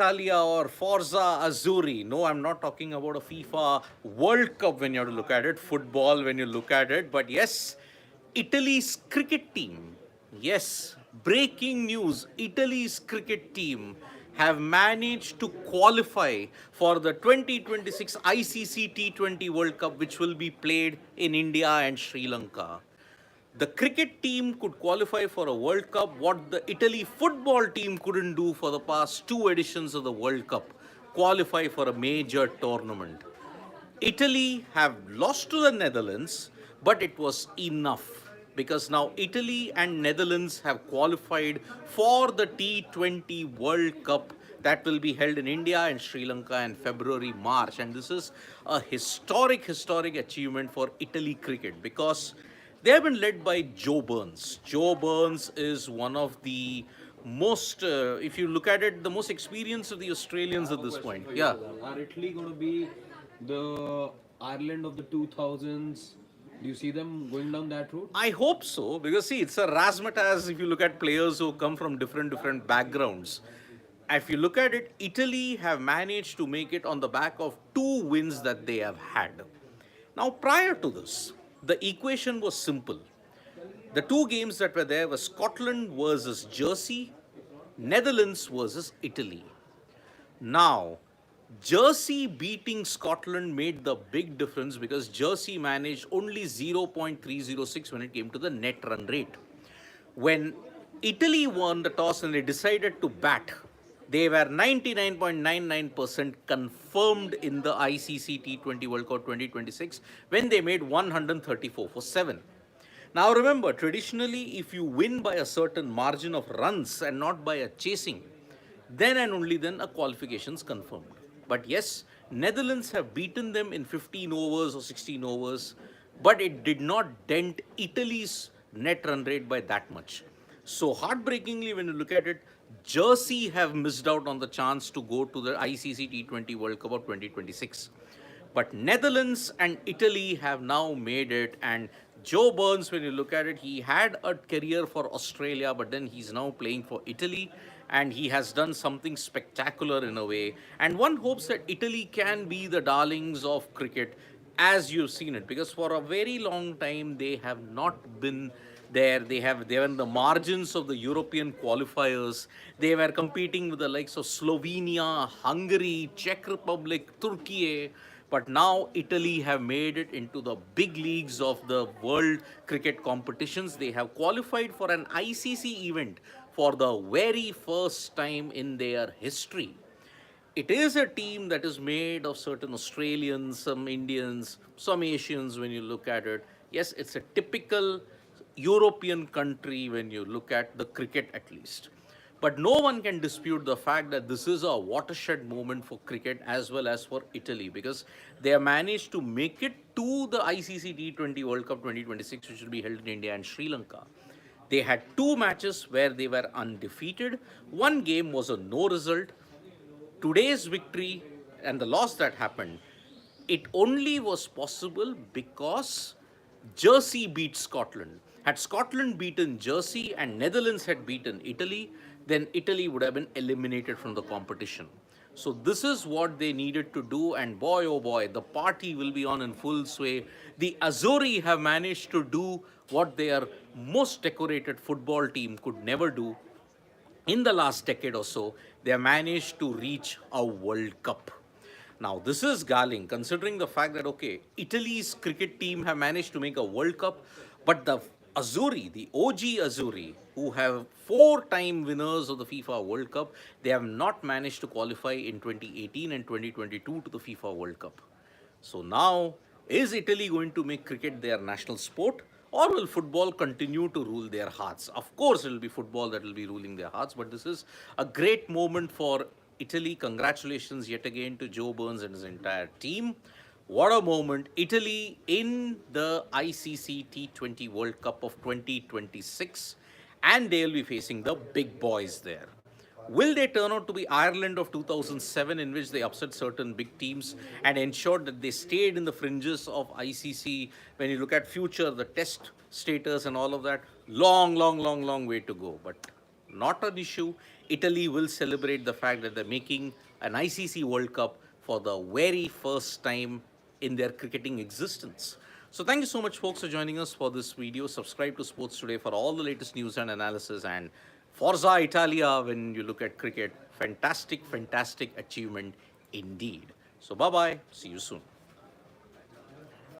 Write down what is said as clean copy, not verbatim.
Italia or Forza Azzurri. No, I'm not talking about a FIFA World Cup when you have to look at it, football when you look at it. But yes, Italy's cricket team. Yes, breaking news. Italy's cricket team have managed to qualify for the 2026 ICC T20 World Cup, which will be played in India and Sri Lanka. The cricket team could qualify for a World Cup, what the Italy football team couldn't do for the past two editions of the World Cup, qualify for a major tournament. Italy have lost to the Netherlands, but it was enough because now Italy and Netherlands have qualified for the T20 World Cup that will be held in India and Sri Lanka in February, March. And this is a historic achievement for Italy cricket because they have been led by Joe Burns. Joe Burns is one of the most, if you look at it, the most experienced of the I Australians have at a this question point. for you, Yeah. brother. Are Italy going to be the Ireland of the 2000s? Do you see them going down that route? I hope so because see, it's a razzmatazz if you look at players who come from different backgrounds. If you look at it, Italy have managed to make it on the back of two wins that they have had. Now, prior to this, the equation was simple. The two games that were there were Scotland versus Jersey, Netherlands versus Italy. Now, Jersey beating Scotland made the big difference because Jersey managed only 0.306 when it came to the net run rate. When Italy won the toss and they decided to bat, they were 99.99% confirmed in the ICC T20 World Cup 2026 when they made 134 for 7. Now remember, traditionally, if you win by a certain margin of runs and not by a chasing, then and only then a qualification is confirmed. But yes, Netherlands have beaten them in 15 overs or 16 overs, but it did not dent Italy's net run rate by that much. So heartbreakingly, when you look at it, Jersey have missed out on the chance to go to the ICC T20 World Cup of 2026. But Netherlands and Italy have now made it. And Joe Burns, when you look at it, he had a career for Australia, but then he's now playing for Italy. And he has done something spectacular in a way. And one hopes that Italy can be the darlings of cricket as you've seen it. Because for a very long time, they have not been there. They were in the margins of the European qualifiers. They were competing with the likes of Slovenia, Hungary, Czech Republic, Turkey. But now Italy have made it into the big leagues of the world cricket competitions. They have qualified for an ICC event for the very first time in their history. It is a team that is made of certain Australians, some Indians, some Asians when you look at it. Yes, it's a typical European country when you look at the cricket at least. But no one can dispute the fact that this is a watershed moment for cricket as well as for Italy because they have managed to make it to the ICC T20 World Cup 2026, which will be held in India and Sri Lanka. They had two matches where they were undefeated. One game was a no result. Today's victory and the loss that happened, it only was possible because Jersey beat Scotland. Had Scotland beaten Jersey and Netherlands had beaten Italy, then Italy would have been eliminated from the competition. So this is what they needed to do, and boy oh boy, the party will be on in full sway. The Azzurri have managed to do what their most decorated football team could never do in the last decade or so, they have managed to reach a World Cup. Now, this is galling considering the fact that, okay, Italy's cricket team have managed to make a World Cup, but the Azzurri, the OG Azzurri, who have four-time winners of the FIFA World Cup, they have not managed to qualify in 2018 and 2022 to the FIFA World Cup. So now, is Italy going to make cricket their national sport? Or will football continue to rule their hearts? Of course, it will be football that will be ruling their hearts, but this is a great moment for Italy. Congratulations yet again to Joe Burns and his entire team. What a moment. Italy in the ICC T20 World Cup of 2026, and they'll be facing the big boys there. Will they turn out to be Ireland of 2007, in which they upset certain big teams and ensured that they stayed in the fringes of ICC? When you look at future, the test status and all of that, long way to go. But not an issue. Italy will celebrate the fact that they're making an ICC World Cup for the very first time in their cricketing existence. So thank you so much, folks, for joining us for this video. Subscribe to Sports Today for all the latest news and analysis. And Forza Italia, when you look at cricket, fantastic, fantastic achievement indeed. So bye-bye. See you soon.